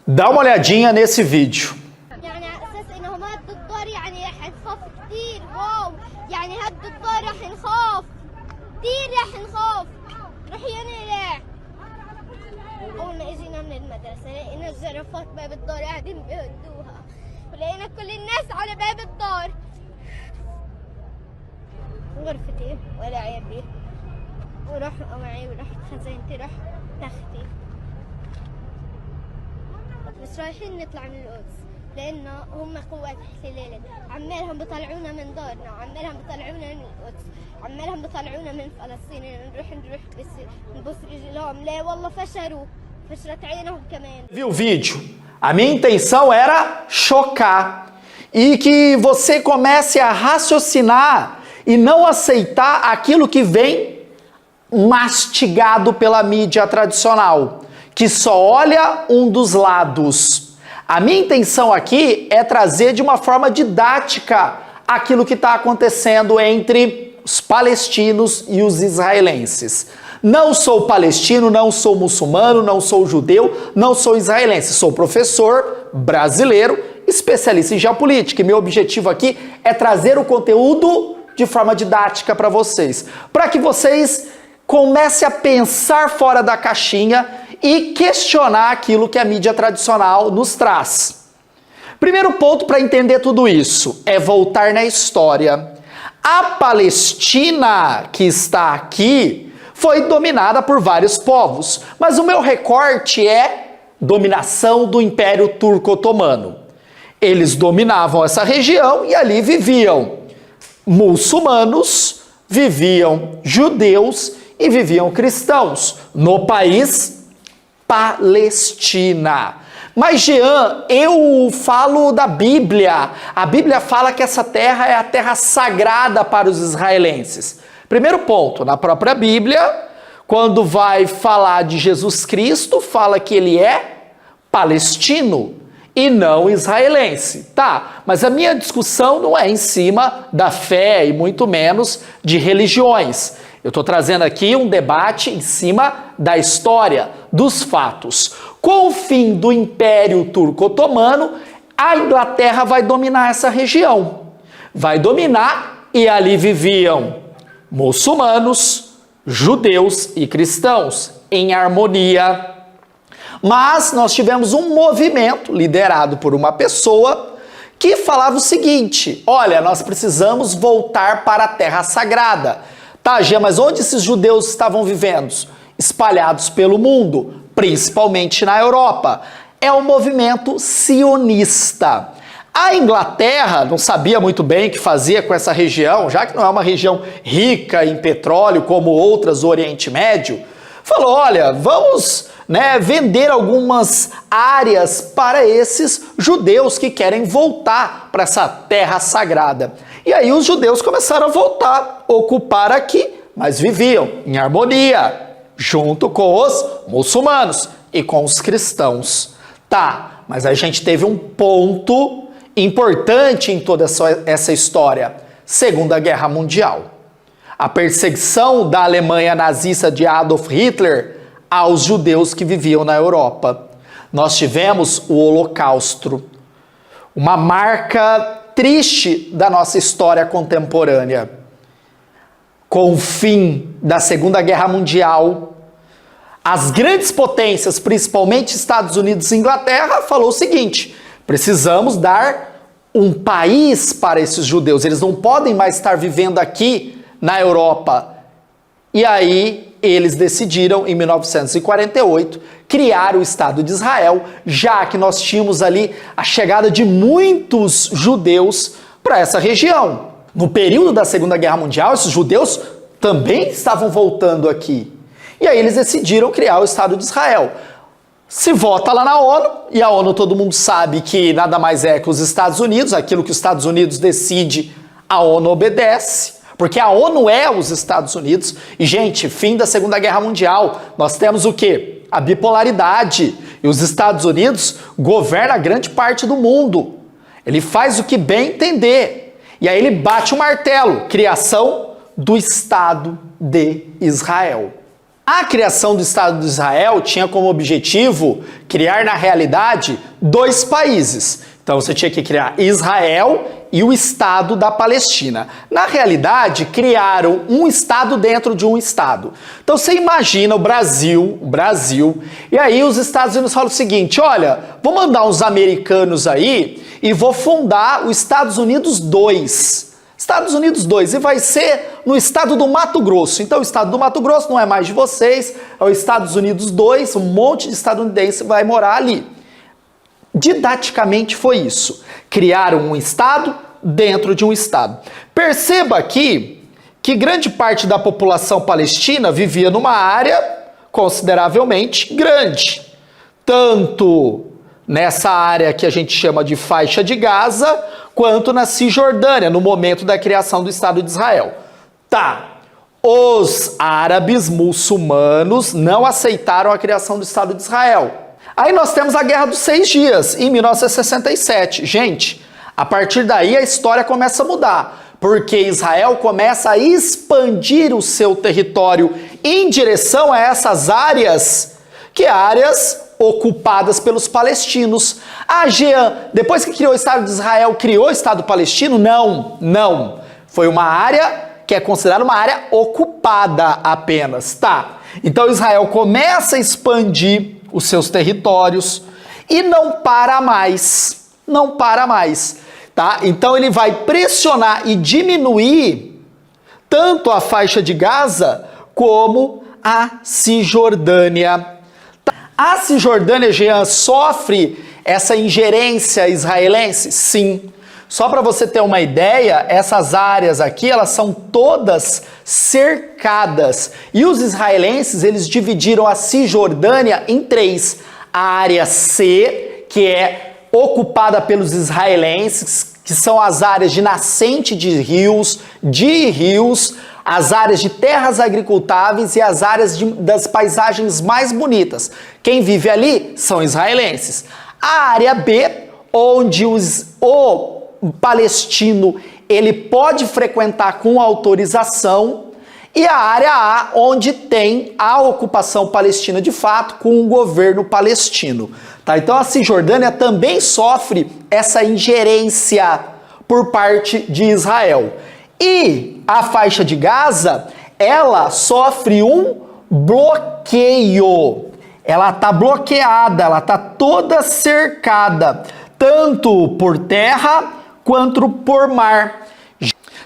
Dá uma olhadinha nesse vídeo. يعني على اساس انهم هدوا الدار يعني رح نخاف كتير واو يعني هدوا الدار رح نخاف كتير رح نخاف رحينا لا اول ما اجينا من المدرسه لقينا الزرافات باب الدار قاعدين بيهدوها ولقينا كل الناس على باب الدار غرفتي ولا عيبي ورحوا معي ورحت خزينتي رحت تختي بس رايحين نطلع من القدس لأنه هم قوات احتلال عمالهم بيطلعونا من دارنا وعمالهم بيطلعونا من القدس عمالهم بيطلعونا من فلسطين نروح بس نبص رجلهم لا والله فشلت عينهم كمان. Viu o vídeo? A minha intenção era chocar e que você comece a raciocinar e não aceitar aquilo que vem mastigado pela mídia tradicional, que só olha um dos lados. A minha intenção aqui é trazer de uma forma didática aquilo que está acontecendo entre os palestinos e os israelenses. Não sou palestino, não sou muçulmano, não sou judeu, não sou israelense. Sou professor brasileiro, especialista em geopolítica. E meu objetivo aqui é trazer o conteúdo de forma didática para vocês. Para que vocês comecem a pensar fora da caixinha e questionar aquilo que a mídia tradicional nos traz. Primeiro ponto para entender tudo isso é voltar na história. A Palestina que está aqui foi dominada por vários povos, mas o meu recorte é dominação do Império Turco-Otomano. Eles dominavam essa região e ali viviam muçulmanos, viviam judeus e viviam cristãos no país Palestina. Mas, Jean, eu falo da Bíblia. A Bíblia fala que essa terra é a terra sagrada para os israelenses. Primeiro ponto, na própria Bíblia, quando vai falar de Jesus Cristo, fala que ele é palestino e não israelense. Tá, mas a minha discussão não é em cima da fé e muito menos de religiões. Eu estou trazendo aqui um debate em cima da história, dos fatos. Com o fim do Império Turco-Otomano, a Inglaterra vai dominar essa região. Vai dominar e ali viviam muçulmanos, judeus e cristãos em harmonia. Mas nós tivemos um movimento liderado por uma pessoa que falava o seguinte: olha, nós precisamos voltar para a Terra Sagrada. Tá, Gia, mas onde esses judeus estavam vivendo? Espalhados pelo mundo, principalmente na Europa. É o movimento sionista. A Inglaterra não sabia muito bem o que fazia com essa região, já que não é uma região rica em petróleo como outras do Oriente Médio. Falou, olha, vamos vender algumas áreas para esses judeus que querem voltar para essa terra sagrada. E aí os judeus começaram a voltar, ocupar aqui, mas viviam em harmonia, junto com os muçulmanos e com os cristãos. Tá, mas a gente teve um ponto importante em toda essa história, Segunda Guerra Mundial. A perseguição da Alemanha nazista de Adolf Hitler aos judeus que viviam na Europa. Nós tivemos o Holocausto, uma marca triste da nossa história contemporânea. Com o fim da Segunda Guerra Mundial, as grandes potências, principalmente Estados Unidos e Inglaterra, falou o seguinte: precisamos dar um país para esses judeus, eles não podem mais estar vivendo aqui na Europa. E aí eles decidiram, em 1948, criar o Estado de Israel, já que nós tínhamos ali a chegada de muitos judeus para essa região. No período da Segunda Guerra Mundial, esses judeus também estavam voltando aqui. E aí eles decidiram criar o Estado de Israel. Se vota lá na ONU, e a ONU todo mundo sabe que nada mais é que os Estados Unidos, aquilo que os Estados Unidos decide, a ONU obedece. Porque a ONU é os Estados Unidos. E, gente, fim da Segunda Guerra Mundial, nós temos o quê? A bipolaridade. E os Estados Unidos governam grande parte do mundo. Ele faz o que bem entender. E aí ele bate o martelo. Criação do Estado de Israel. A criação do Estado de Israel tinha como objetivo criar, na realidade, dois países. Então você tinha que criar Israel e o Estado da Palestina. Na realidade, criaram um Estado dentro de um Estado. Então você imagina o Brasil, e aí os Estados Unidos falam o seguinte: olha, vou mandar uns americanos aí e vou fundar o Estados Unidos 2. Estados Unidos 2, e vai ser no estado do Mato Grosso. Então o estado do Mato Grosso não é mais de vocês, é o Estados Unidos 2, um monte de estadunidense vai morar ali. Didaticamente foi isso. Criaram um estado dentro de um estado. Perceba aqui que grande parte da população palestina vivia numa área consideravelmente grande. Tanto nessa área que a gente chama de faixa de Gaza, quanto na Cisjordânia, no momento da criação do Estado de Israel. Tá, os árabes muçulmanos não aceitaram a criação do Estado de Israel. Aí nós temos a Guerra dos 6 Dias, em 1967. Gente, a partir daí a história começa a mudar, porque Israel começa a expandir o seu território em direção a essas áreas, ocupadas pelos palestinos. Ah, Jean, depois que criou o Estado de Israel, criou o Estado palestino? Não. Foi uma área que é considerada uma área ocupada apenas, tá? Então Israel começa a expandir os seus territórios e não para mais, tá? Então ele vai pressionar e diminuir tanto a faixa de Gaza como a Cisjordânia. A Cisjordânia, Jean, sofre essa ingerência israelense? Sim. Só para você ter uma ideia, essas áreas aqui, elas são todas cercadas. E os israelenses, eles dividiram a Cisjordânia em 3. A área C, que é ocupada pelos israelenses, que são as áreas de nascente de rios, as áreas de terras agricultáveis e as áreas das paisagens mais bonitas. Quem vive ali são israelenses. A área B, onde o palestino ele pode frequentar com autorização, e a área A, onde tem a ocupação palestina de fato, com o governo palestino. Tá? Então a Cisjordânia também sofre essa ingerência por parte de Israel. E a faixa de Gaza, ela sofre um bloqueio. Ela está bloqueada, ela está toda cercada, tanto por terra quanto por mar.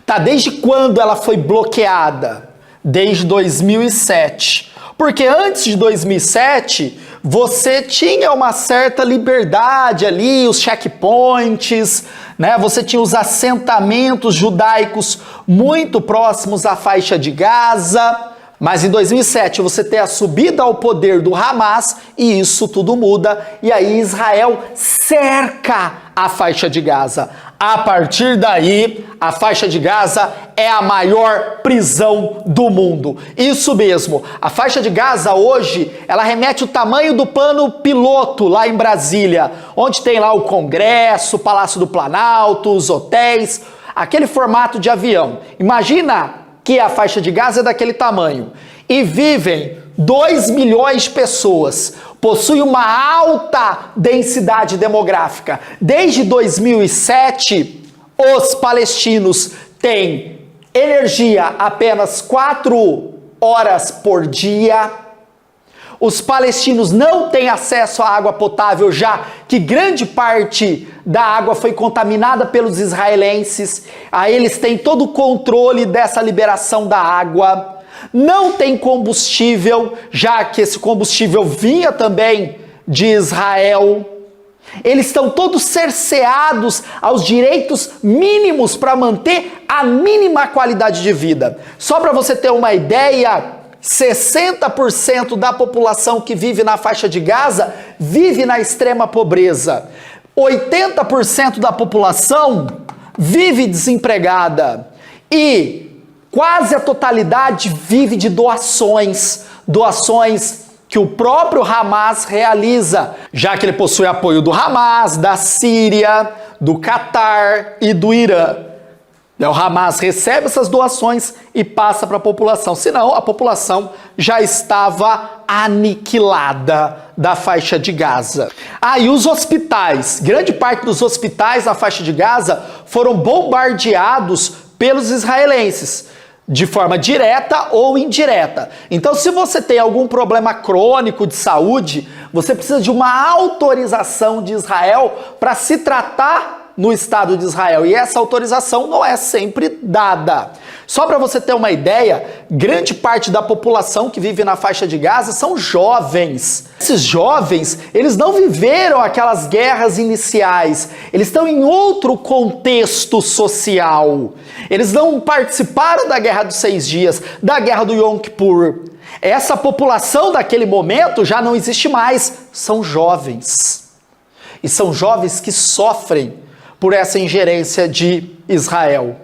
Tá, desde quando ela foi bloqueada? Desde 2007. Porque antes de 2007, você tinha uma certa liberdade ali, os checkpoints, né? Você tinha os assentamentos judaicos muito próximos à faixa de Gaza. Mas em 2007 você tem a subida ao poder do Hamas e isso tudo muda. E aí Israel cerca a faixa de Gaza. A partir daí, a faixa de Gaza é a maior prisão do mundo. Isso mesmo, a faixa de Gaza hoje, ela remete o tamanho do plano piloto lá em Brasília, onde tem lá o Congresso, o Palácio do Planalto, os hotéis, aquele formato de avião. Imagina que a faixa de Gaza é daquele tamanho e vivem 2 milhões de pessoas, possui uma alta densidade demográfica. Desde 2007, os palestinos têm energia apenas 4 horas por dia. Os palestinos não têm acesso à água potável, já que grande parte da água foi contaminada pelos israelenses. Aí eles têm todo o controle dessa liberação da água. Não tem combustível, já que esse combustível vinha também de Israel. Eles estão todos cerceados aos direitos mínimos para manter a mínima qualidade de vida. Só para você ter uma ideia, 60% da população que vive na faixa de Gaza vive na extrema pobreza. 80% da população vive desempregada. E quase a totalidade vive de doações que o próprio Hamas realiza, já que ele possui apoio do Hamas, da Síria, do Catar e do Irã. O Hamas recebe essas doações e passa para a população. Senão, a população já estava aniquilada da faixa de Gaza. E os hospitais. Grande parte dos hospitais na faixa de Gaza foram bombardeados pelos israelenses, de forma direta ou indireta. Então, se você tem algum problema crônico de saúde, você precisa de uma autorização de Israel para se tratar no Estado de Israel, e essa autorização não é sempre dada. Só para você ter uma ideia, grande parte da população que vive na faixa de Gaza são jovens. Esses jovens, eles não viveram aquelas guerras iniciais, eles estão em outro contexto social. Eles não participaram da Guerra dos 6 Dias, da Guerra do Yom Kippur. Essa população daquele momento já não existe mais, são jovens. E são jovens que sofrem por essa ingerência de Israel.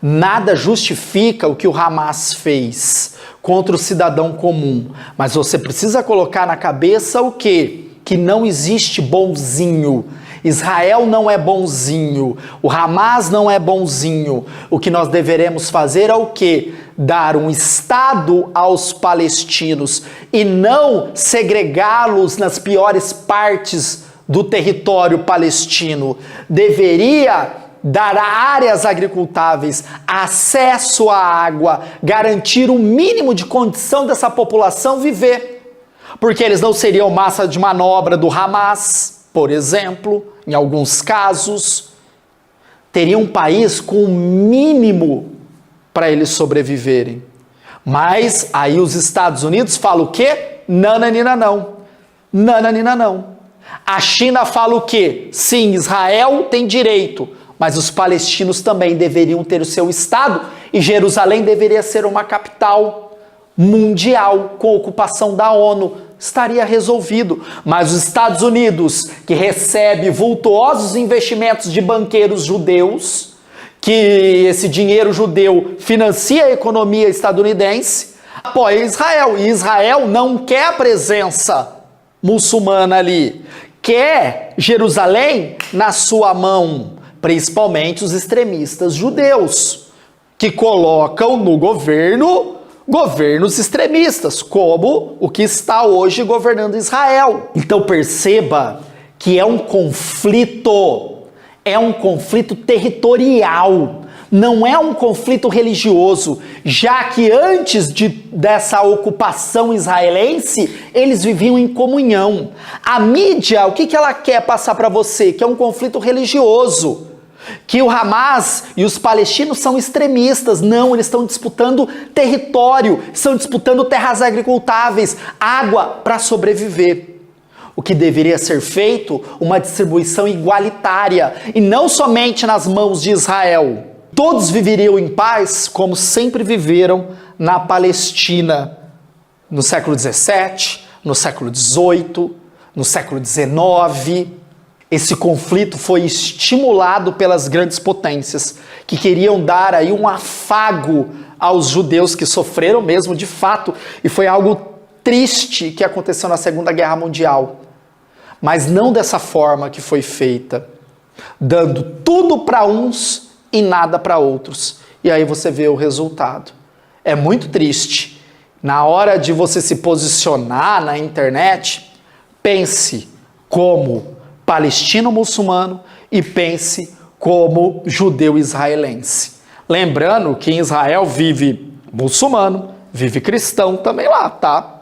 Nada justifica o que o Hamas fez contra o cidadão comum, mas você precisa colocar na cabeça o quê? Que não existe bonzinho. Israel não é bonzinho, o Hamas não é bonzinho. O que nós deveremos fazer é o quê? Dar um Estado aos palestinos e não segregá-los nas piores partes do território palestino. Deveria dar áreas agricultáveis, acesso à água, garantir um mínimo de condição dessa população viver. Porque eles não seriam massa de manobra do Hamas, por exemplo, em alguns casos. Teria um país com o mínimo para eles sobreviverem. Mas aí os Estados Unidos falam o quê? Nananina não. Nananina não. A China fala o quê? Sim, Israel tem direito, mas os palestinos também deveriam ter o seu Estado e Jerusalém deveria ser uma capital mundial com ocupação da ONU. Estaria resolvido. Mas os Estados Unidos, que recebe vultuosos investimentos de banqueiros judeus, que esse dinheiro judeu financia a economia estadunidense, apoia Israel. E Israel não quer a presença muçulmana ali, quer Jerusalém na sua mão, principalmente os extremistas judeus, que colocam no governo governos extremistas, como o que está hoje governando Israel. Então perceba que é um conflito territorial, não é um conflito religioso, já que antes dessa ocupação israelense, eles viviam em comunhão. A mídia, o que ela quer passar para você? Que é um conflito religioso, que o Hamas e os palestinos são extremistas. Não, eles estão disputando território, estão disputando terras agricultáveis, água para sobreviver. O que deveria ser feito, uma distribuição igualitária, e não somente nas mãos de Israel. Todos viveriam em paz como sempre viveram na Palestina no século XVII, no século XVIII, no século XIX. Esse conflito foi estimulado pelas grandes potências que queriam dar aí um afago aos judeus que sofreram mesmo de fato, e foi algo triste que aconteceu na Segunda Guerra Mundial. Mas não dessa forma que foi feita, dando tudo para uns e nada para outros. E aí você vê o resultado. É muito triste. Na hora de você se posicionar na internet, pense como palestino-muçulmano e pense como judeu-israelense. Lembrando que em Israel vive muçulmano, vive cristão também lá, tá?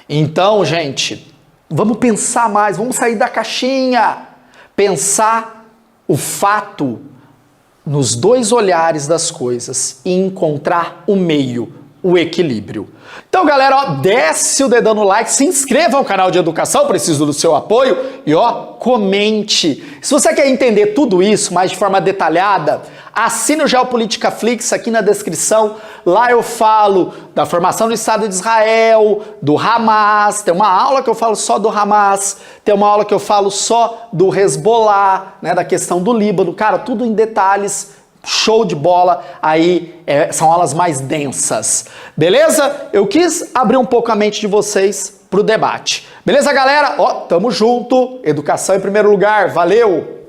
Então, gente, vamos pensar mais, vamos sair da caixinha. Pensar o fato nos dois olhares das coisas e encontrar o meio, o equilíbrio. Então, galera, ó, desce o dedão no like, se inscreva no canal de educação, preciso do seu apoio, e ó, comente. Se você quer entender tudo isso mais de forma detalhada, assine o Geopolítica Flix aqui na descrição. Lá eu falo da formação do Estado de Israel, do Hamas, tem uma aula que eu falo só do Hamas, tem uma aula que eu falo só do Hezbollah, né, da questão do Líbano, cara, tudo em detalhes. Show de bola, aí são aulas mais densas, beleza? Eu quis abrir um pouco a mente de vocês para o debate. Beleza, galera? Ó, tamo junto, educação em primeiro lugar, valeu!